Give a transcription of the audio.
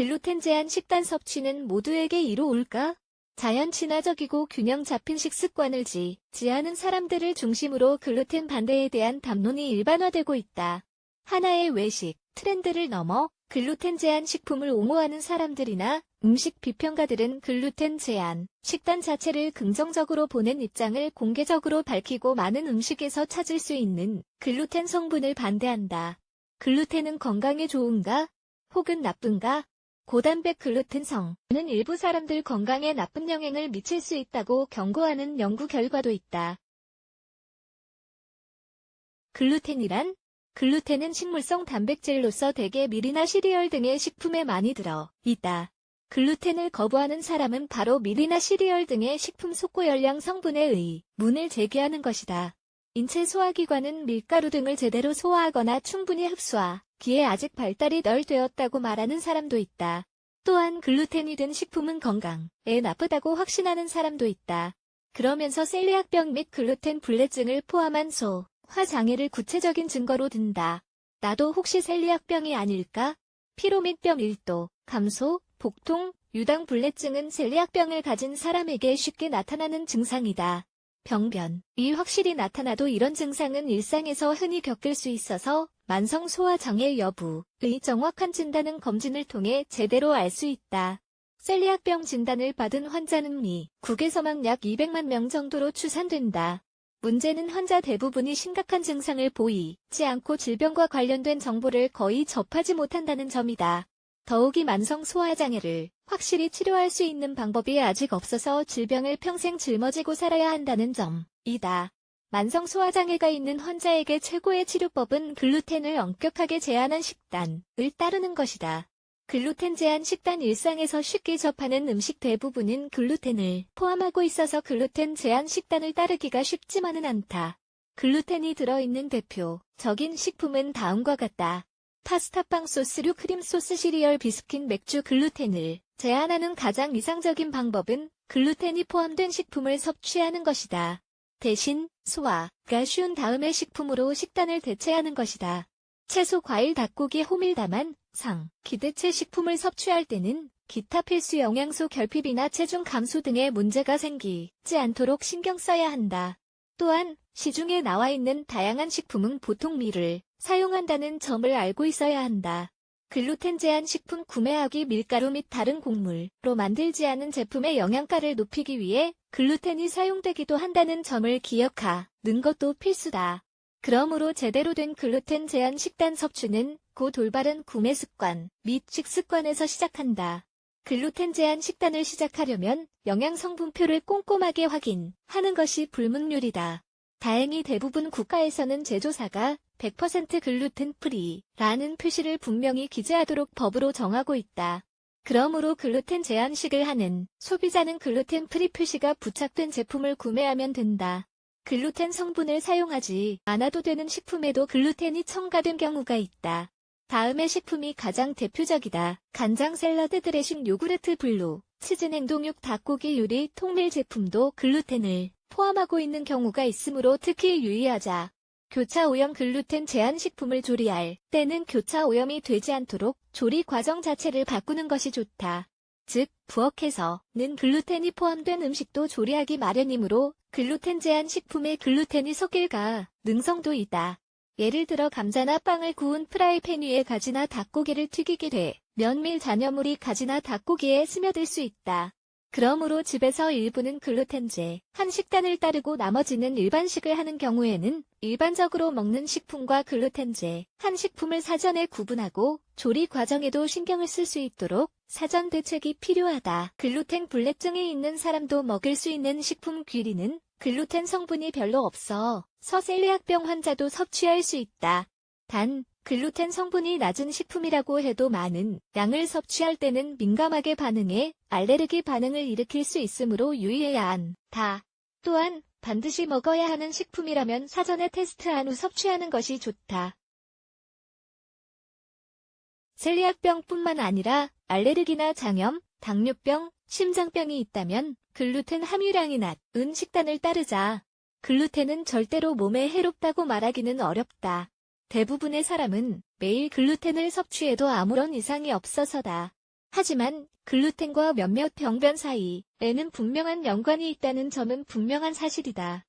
글루텐 제한 식단 섭취는 모두에게 이로울까? 자연 친화적이고 균형 잡힌 식습관을 지지하는 사람들을 중심으로 글루텐 반대에 대한 담론이 일반화되고 있다. 하나의 외식 트렌드를 넘어 글루텐 제한 식품을 옹호하는 사람들이나 음식 비평가들은 글루텐 제한 식단 자체를 긍정적으로 보는 입장을 공개적으로 밝히고 많은 음식에서 찾을 수 있는 글루텐 성분을 반대한다. 글루텐은 건강에 좋은가? 혹은 나쁜가? 고단백 글루텐성은 일부 사람들 건강에 나쁜 영향을 미칠 수 있다고 경고하는 연구 결과도 있다. 글루텐이란? 글루텐은 식물성 단백질로서 대개 밀이나 시리얼 등의 식품에 많이 들어 있다. 글루텐을 거부하는 사람은 바로 밀이나 시리얼 등의 식품 속고열량 성분에 의문을 제기하는 것이다. 인체 소화기관은 밀가루 등을 제대로 소화하거나 충분히 흡수하기에 아직 발달이 덜 되었다고 말하는 사람도 있다. 또한 글루텐이 든 식품은 건강에 나쁘다고 확신하는 사람도 있다. 그러면서 셀리악병 및 글루텐 불내증을 포함한 소화장애를 구체적인 증거로 든다. 나도 혹시 셀리악병이 아닐까? 피로 및 뼈 밀도 감소, 복통, 유당 불내증은 셀리악병을 가진 사람에게 쉽게 나타나는 증상이다. 병변이 확실히 나타나도 이런 증상은 일상에서 흔히 겪을 수 있어서 만성 소화장애 여부의 정확한 진단은 검진을 통해 제대로 알 수 있다. 셀리악병 진단을 받은 환자는 미국에서만 약 200만 명 정도로 추산된다. 문제는 환자 대부분이 심각한 증상을 보이지 않고 질병과 관련된 정보를 거의 접하지 못한다는 점이다. 더욱이 만성 소화장애를 확실히 치료할 수 있는 방법이 아직 없어서 질병을 평생 짊어지고 살아야 한다는 점이다. 만성 소화장애가 있는 환자에게 최고의 치료법은 글루텐을 엄격하게 제한한 식단을 따르는 것이다. 글루텐 제한 식단 일상에서 쉽게 접하는 음식 대부분은 글루텐을 포함하고 있어서 글루텐 제한 식단을 따르기가 쉽지만은 않다. 글루텐이 들어있는 대표적인 식품은 다음과 같다. 파스타빵 소스류 크림 소스 시리얼 비스킷 맥주 글루텐을 제한하는 가장 이상적인 방법은 글루텐이 포함된 식품을 섭취하는 것이다. 대신 소화가 쉬운 다음에 식품으로 식단을 대체하는 것이다. 채소, 과일, 닭고기, 호밀다만 기대체 식품을 섭취할 때는 기타 필수 영양소 결핍이나 체중 감소 등의 문제가 생기지 않도록 신경 써야 한다. 또한 시중에 나와 있는 다양한 식품은 보통 밀을 사용한다는 점을 알고 있어야 한다. 글루텐 제한 식품 구매하기 밀가루 및 다른 곡물로 만들지 않은 제품의 영양가를 높이기 위해 글루텐이 사용되기도 한다는 점을 기억하는 것도 필수다. 그러므로 제대로 된 글루텐 제한 식단 섭취는 곧 올바른 구매 습관 및 식습관에서 시작한다. 글루텐 제한 식단을 시작하려면 영양성분표를 꼼꼼하게 확인하는 것이 불문율이다. 다행히 대부분 국가에서는 제조사가 100% 글루텐 프리라는 표시를 분명히 기재하도록 법으로 정하고 있다. 그러므로 글루텐 제한식을 하는 소비자는 글루텐 프리 표시가 부착된 제품을 구매하면 된다. 글루텐 성분을 사용하지 않아도 되는 식품에도 글루텐이 첨가된 경우가 있다. 다음의 식품이 가장 대표적이다. 간장, 샐러드 드레싱, 요구르트, 블루, 치즈, 냉동육, 닭고기 요리, 통밀 제품도 글루텐을 포함하고 있는 경우가 있으므로 특히 유의하자. 교차 오염 글루텐 제한 식품을 조리할 때는 교차 오염이 되지 않도록 조리 과정 자체를 바꾸는 것이 좋다. 즉, 부엌에서는 글루텐이 포함된 음식도 조리하기 마련이므로 글루텐 제한 식품에 글루텐이 섞일 가능성도 있다. 예를 들어 감자나 빵을 구운 프라이팬 위에 가지나 닭고기를 튀기게 되면 밀 잔여물이 가지나 닭고기에 스며들 수 있다. 그러므로 집에서 일부는 글루텐 제한 식단을 따르고 나머지는 일반식을 하는 경우에는 일반적으로 먹는 식품과 글루텐 제한 식품을 사전에 구분하고 조리 과정에도 신경을 쓸 수 있도록 사전 대책이 필요하다. 글루텐 불내증이 있는 사람도 먹을 수 있는 식품 귀리는 글루텐 성분이 별로 없어서 셀리악병 환자도 섭취할 수 있다. 단, 글루텐 성분이 낮은 식품이라고 해도 많은 양을 섭취할 때는 민감하게 반응해 알레르기 반응을 일으킬 수 있으므로 유의해야 한다. 또한 반드시 먹어야 하는 식품이라면 사전에 테스트한 후 섭취하는 것이 좋다. 셀리악병뿐만 아니라 알레르기나 장염, 당뇨병, 심장병이 있다면 글루텐 함유량이 낮은 식단을 따르자. 글루텐은 절대로 몸에 해롭다고 말하기는 어렵다. 대부분의 사람은 매일 글루텐을 섭취해도 아무런 이상이 없어서다. 하지만 글루텐과 몇몇 병변 사이에는 분명한 연관이 있다는 점은 분명한 사실이다.